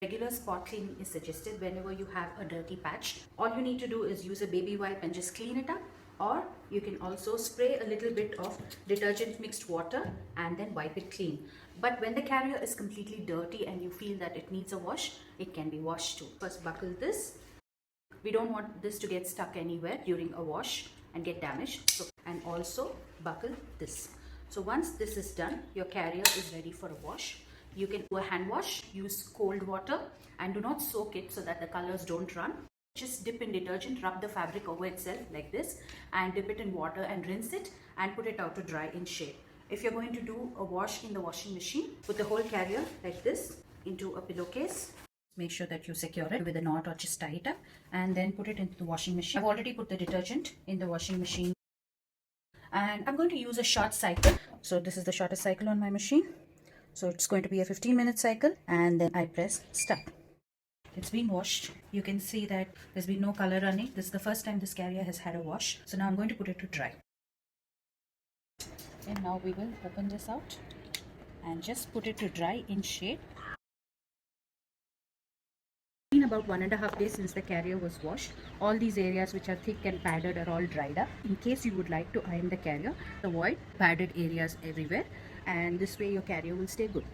Regular spot cleaning is suggested whenever you have a dirty patch. All you need to do is use a baby wipe and just clean it up, or you can also spray a little bit of detergent mixed water and then wipe it clean. But when the carrier is completely dirty and you feel that it needs a wash, it can be washed too. First, buckle this. We don't want this to get stuck anywhere during a wash and get damaged. And also buckle this. So once this is done, your carrier is ready for a wash. You can do a hand wash, use cold water, and do not soak it so that the colors don't run. Just dip in detergent, rub the fabric over itself like this, and dip it in water and rinse it and put it out to dry in shade. If you're going to do a wash in the washing machine, put the whole carrier like this into a pillowcase. Make sure that you secure it with a knot or just tie it up, and then put it into the washing machine. I've already put the detergent in the washing machine, and I'm going to use a short cycle. So this is the shortest cycle on my machine. So it's going to be a 15-minute cycle, and then I press stop. It's been washed. You can see that there's been no color running. This is the first time this carrier has had a wash. So now I'm going to put it to dry. And now we will open this out and just put it to dry in shade. It's been about 1.5 days since the carrier was washed. All these areas which are thick and padded are all dried up. In case you would like to iron the carrier, avoid padded areas everywhere, and this way your carrier will stay good.